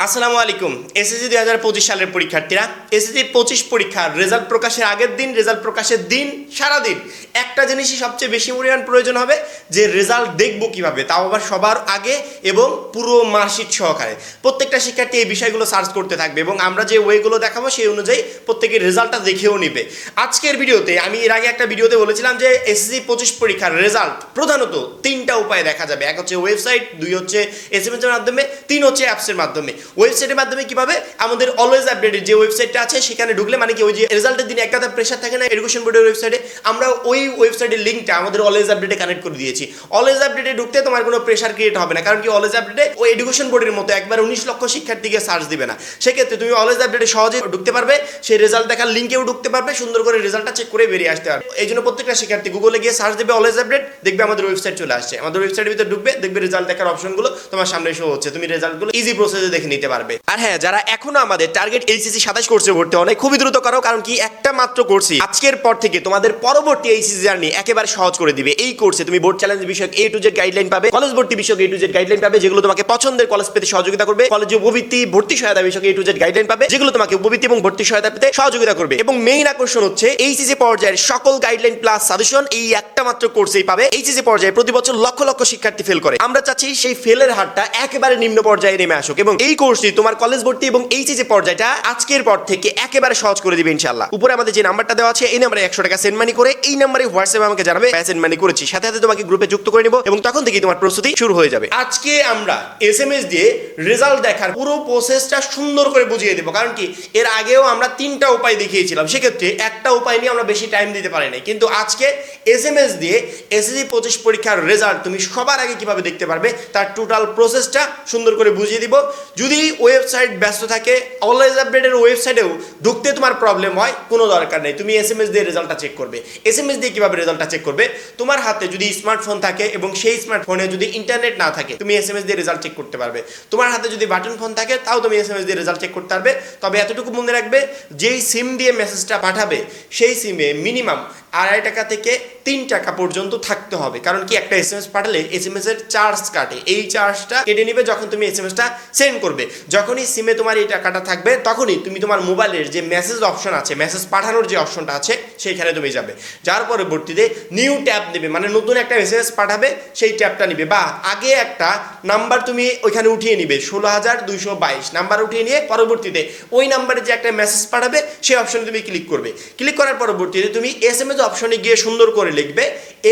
আসসালামু আলাইকুম। এসএসসি 2025 সালের পরীক্ষার্থীরা, এসএসসি 25 পরীক্ষার রেজাল্ট প্রকাশের আগের দিন, রেজাল্ট প্রকাশের দিন, সারাদিন একটা জিনিসই সবচেয়ে বেশি পরিমাণ প্রয়োজন হবে, যে রেজাল্ট দেখবো কিভাবে, তাও আবার সবার আগে এবং পুরো মার্কশিট সহকারে। প্রত্যেকটা শিক্ষার্থী এই বিষয়গুলো সার্চ করতে থাকবে এবং আমরা যে ওয়েগুলো দেখাবো সেই অনুযায়ী প্রত্যেকের রেজাল্টটা দেখেও নিবে। আজকের ভিডিওতে আমি এর আগে একটা ভিডিওতে বলেছিলাম যে এসএসসি 25 পরীক্ষার রেজাল্ট প্রধানত তিনটা উপায়ে দেখা যাবে। এক হচ্ছে ওয়েবসাইট, দুই হচ্ছে এসএমএস এর মাধ্যমে, তিন হচ্ছে অ্যাপসের মাধ্যমে। ওয়েবসাইটের মাধ্যমে কিভাবে, আমাদের অলওয়েজ আপডেটেড যে ওয়েবসাইটটা আছে সেখানে ঢুকলে, মানে কি ওই যে রেজাল্টের দিন একটা প্রেশার থাকে না এডুকেশন বোর্ডের ওয়েবসাইটে, আমরা ওই ওয়েবসাইটের লিঙ্কটা আমাদের অলওয়েজ আপডেটে কানেক্ট করে দিয়েছি। অলওয়েজ আপডেটে ঢুকতে তোমার কোনো প্রেশার ক্রিয়েট হবে না, কারণ কি অলওয়েজ আপডেটে ওই এডুকেশন বোর্ডের মতো একবার 19 লক্ষ শিক্ষার্থীকে সার্চ দিবে না। সেক্ষেত্রে তুমি অলওয়েজ আপডেটে সহজে ঢুকতে পারবে, সেই রেজাল্ট দেখার লিঙ্কেও ঢুকতে পারবে, সুন্দর করে রেজাল্টটা চেক করে বেরিয়ে আসতে পারবে। এই জন্য প্রত্যেকটা শিক্ষার্থী গুগলে গিয়ে সার্চ দেবে অলওয়েজ আপডেট, দেখবে আমাদের ওয়েবসাইট চলে আসছে। আমাদের ওয়েবসাইটের ভিতরে ঢুকবে, দেখবে রেজাল্ট দেখার অপশনগুলো তোমার সামনে শো হচ্ছে, তুমি রেজাল্টগুলো ইজি প্রসেসে দেখে নিতে পারবে। আর হ্যাঁ, যারা এখনো আমাদের টার্গেট এইচএসসি 27 কোর্সে ভর্তি হয় খুবই দ্রুত করো, কারণ কি একটা মাত্র কোর্সই আজকের পর থেকে তোমাদের পরবর্তী এইচএসসি জার্নি একেবারে সহজ করে দিবে। এই কোর্সে তুমি বোর্ড চ্যালেঞ্জ বিষয়ক A to Z গাইডলাইন পাবে, কলেজ ভর্তি বিষয়ক A to Z গাইডলাইন পাবে, যেগুলো তোমাকে পছন্দের কলেজ পেতে সহযোগিতা করবে। কলেজে উপবৃত্তি, ভর্তি সহায়তা বিষয়ক A to Z গাইডলাইন পাবে, যেগুলো তোমাকে উপবৃত্তি এবং ভর্তি সহায়তা পেতে সহযোগিতা করবে। এবং মেইন আকর্ষণ হচ্ছে এইচএসসি পর্যায়ের সকল গাইডলাইন প্লাস সাজেশন এই একটা মাত্র কোর্সেই পাবে। এইচএসসি পর্যায়ে প্রতি বছর লক্ষ লক্ষ শিক্ষার্থী ফেল করে, আমরা চাচ্ছি সেই ফেলের হারটা একেবারে নিম্ন পর্যায়ে নেমে আসুক, এবং এই কোর্সটি তোমার কলেজ ভর্তি এবং এইচএসসি পর্যায়টা আজকের পর থেকে একেবারে সহজ করে দিবে ইনশাআল্লাহ। উপরে আমাদের যে নাম্বারটা দেওয়া আছে এই নাম্বারে 100 টাকা সেন্ড মানি করে এই নাম্বারে হোয়াটসঅ্যাপে আমাকে জানাবে সেন্ড মানি করেছি, সাথে সাথে তোমাকে গ্রুপে যুক্ত করে নিব এবং তখন থেকেই তোমার প্রস্তুতি শুরু হয়ে যাবে। আজকে আমরা এসএমএস দিয়ে রেজাল্ট দেখার পুরো প্রসেসটা সুন্দর করে বুঝিয়ে দেব, কারণ কি এর আগেও আমরা তিনটা উপায় দেখিয়েছিলাম, সেক্ষেত্রে একটা উপায় নিয়ে আমরা বেশি টাইম দিতে পারি নাই, কিন্তু আজকে এসএমএস দিয়ে এসএসসি 25 পরীক্ষার রেজাল্ট তুমি সবার আগে কিভাবে দেখতে পারবে তার টোটাল প্রসেসটা সুন্দর করে বুঝিয়ে দিব। যদি ওয়েবসাইট ব্যস্ত থাকে, অলওয়েজ আপডেটের ওয়েবসাইটেও ঢুকতে তোমার প্রবলেম হয়, কোনো দরকার নেই, তুমি এসএমএস দিয়ে রেজাল্টটা চেক করবে। এসএমএস দিয়ে কিভাবে রেজাল্টটা চেক করবে, তোমার হাতে যদি স্মার্টফোন থাকে এবং সেই স্মার্টফোনে যদি ইন্টারনেট না থাকে তুমি এসএমএস দিয়ে রেজাল্ট চেক করতে পারবে। তোমার হাতে যদি বাটন ফোন থাকে তাও তুমি এসএমএস দিয়ে রেজাল্ট চেক করতে পারবে। তবে এতটুকু মনে রাখবে, যেই সিম দিয়ে মেসেজটা পাঠাবে সেই সিমে মিনিমাম 2.5 টাকা থেকে 3 টাকা পর্যন্ত থাকতে হবে, কারণ কি একটা এসএমএস পাঠালে এসএমএস এর চার্জ কাটে, এই চার্জটা কেটে নিবে যখন তুমি এসএমএসটা সেন্ড করবে। যখনই সিমে তোমার এই টাকাটা থাকবে তখনই তুমি তোমার মোবাইলের যে মেসেজ অপশন আছে, মেসেজ পাঠানোর যে অপশনটা আছে সেইখানে তুমি যাবে, যার পরবর্তীতে নিউ ট্যাব নেবে, মানে নতুন একটা মেসেজ পাঠাবে সেই ট্যাবটা নিবে, বা আগে একটা নাম্বার তুমি ওইখানে উঠিয়ে নিবে, 16,222 নাম্বার উঠিয়ে নিয়ে পরবর্তীতে ওই নাম্বারে যে একটা মেসেজ পাঠাবে সেই অপশনে তুমি ক্লিক করবে। ক্লিক করার পরবর্তীতে তুমি এসএমএস অপশনে গিয়ে সুন্দর করে লিখবে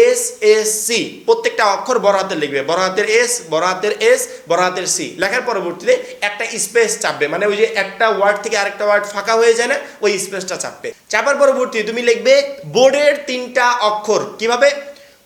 এসএসসি, প্রত্যেকটা অক্ষর বড় হাতের লিখবে, বড় হাতের এস, বড় হাতের এস, বড় হাতের সি। লেখার পরবর্তীতে একটা স্পেস চাপবে, মানে ওই যে একটা ওয়ার্ড থেকে আরেকটা ওয়ার্ড ফাঁকা হয়ে যায় না, ওই স্পেসটা চাপবে। চাপার পরবর্তীতে তুমি লিখবে বোর্ডের 3টা অক্ষর। কিভাবে,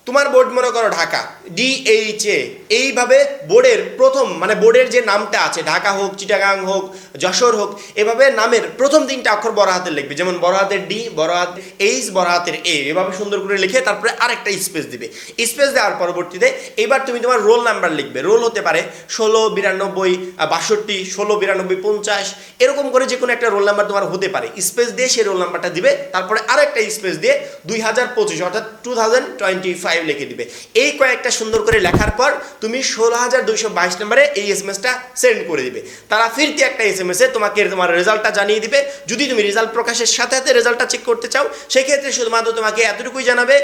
তোমার বোর্ড মনে করো ঢাকা, DHA, এইভাবে বোর্ডের প্রথম, মানে বোর্ডের যে নামটা আছে, ঢাকা হোক, চিটাগাং হোক, যশোর হোক, এভাবে নামের প্রথম 3টা অক্ষর বড় হাতের লিখবে, যেমন বড় হাতের D, বড় হাতের H, বড় হাতের A, এভাবে সুন্দর করে লিখে তারপরে আরেকটা স্পেস দিবে। স্পেস দেওয়ার পরবর্তীতে এবার তুমি তোমার রোল নাম্বার লিখবে। রোল হতে পারে 16, 92, 62, 16, 92, 50, এরকম করে যে কোনো একটা রোল নাম্বার তোমার হতে পারে। স্পেস দিয়ে সেই রোল নাম্বারটা দিবে, তারপরে আরেকটা স্পেস দিয়ে 2025 অর্থাৎ 2025 লিখে দিবে। এই কয়েকটা সুন্দর করে লেখার পর তুমি 16,222 নম্বরে এই এসএমএসটা সেন্ড করে দিবে। তারা ফিরতি একটা এসএমএসে তোমাকে তোমার রেজাল্টটা জানিয়ে দিবে। যদি তুমি রেজাল্ট প্রকাশের সাথে সাথে রেজাল্টটা চেক করতে চাও, সেক্ষেত্রে শুধুমাত্র তোমাকে এতটুকুই জানাবে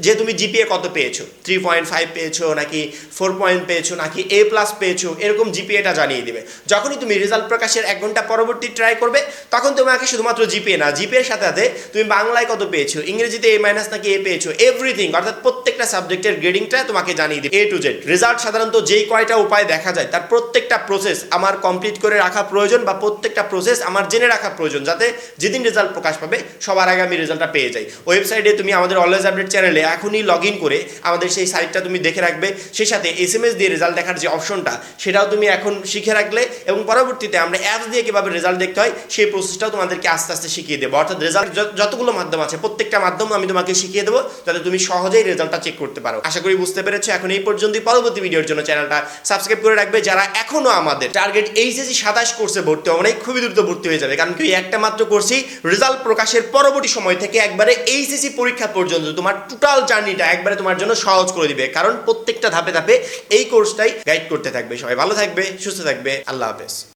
যে তুমি জিপিএ কত পেয়েছো, 3.5 পেয়েছো নাকি 4 পয়েন্ট পেয়েছো নাকি A+ পেয়েছো, এরকম জিপিএটা জানিয়ে দিবে। যখনই তুমি রেজাল্ট প্রকাশের 1 ঘন্টা পরবর্তী ট্রাই করবে, তখন তোমাকে শুধুমাত্র জিপিএ না, জিপিএর সাথে সাথে তুমি বাংলায় কত পেয়েছো, ইংরেজিতে A- নাকি A পেয়েছো, এভরিথিং, অর্থাৎ প্রত্যেকটা সাবজেক্টের গ্রেডিংটা তোমাকে জানিয়ে দিবে A to Z। রেজাল্ট সাধারণত যেই কয়টা উপায় দেখা যায় তার প্রত্যেকটা প্রসেস আমার কমপ্লিট করে রাখা প্রয়োজন, বা প্রত্যেকটা প্রসেস আমার জেনে রাখা প্রয়োজন, যাতে যেদিন রেজাল্ট প্রকাশ পাবে সবার আগে আমি রেজাল্টটা পেয়ে যাই। ওয়েবসাইটে তুমি আমাদের অলওয়েজ আপডেট চ্যানেলে এখনই লগ ইন করে আমাদের সেই সাইটটা তুমি দেখে রাখবে, সেই সাথে এসএমএস দিয়ে রেজাল্ট দেখার যে অপশনটা সেটাও তুমি এখন শিখে রাখলে, এবং পরবর্তীতে আমরা অ্যাপস দিয়ে কীভাবে রেজাল্ট দেখতে হয় সেই প্রসেসটাও তোমাদেরকে আস্তে আস্তে শিখিয়ে দেবো। অর্থাৎ রেজাল্ট যতগুলো মাধ্যম আছে প্রত্যেকটা মাধ্যম আমি তোমাকে শিখিয়ে দেবো, যাতে তুমি সহজেই রেজাল্টটা চেক করতে পারো। আশা করি বুঝতে পেরেছো। এখন এই পর্যন্তই, পরবর্তী ভিডিওর জন্য চ্যানেলটা সাবস্ক্রাইব করে রাখবে। যারা এখনো আমাদের টার্গেট এইচএসসি 27 কোর্সে ভর্তি হবে, খুবই দ্রুত ভর্তি হয়ে যাবে, কারণ কি একটা মাত্র কোর্সই রেজাল্ট প্রকাশের পরবর্তী সময় থেকে একবারে এইচএসসি পরীক্ষা পর্যন্ত তোমার টোটাল জার্নিটা একবারে তোমার জন্য সহজ করে দিবে, কারণ প্রত্যেকটা ধাপে ধাপে এই কোর্সটাই গাইড করতে থাকবে। সবাই ভালো থাকবে, সুস্থ থাকবে, আল্লাহ হাফেজ।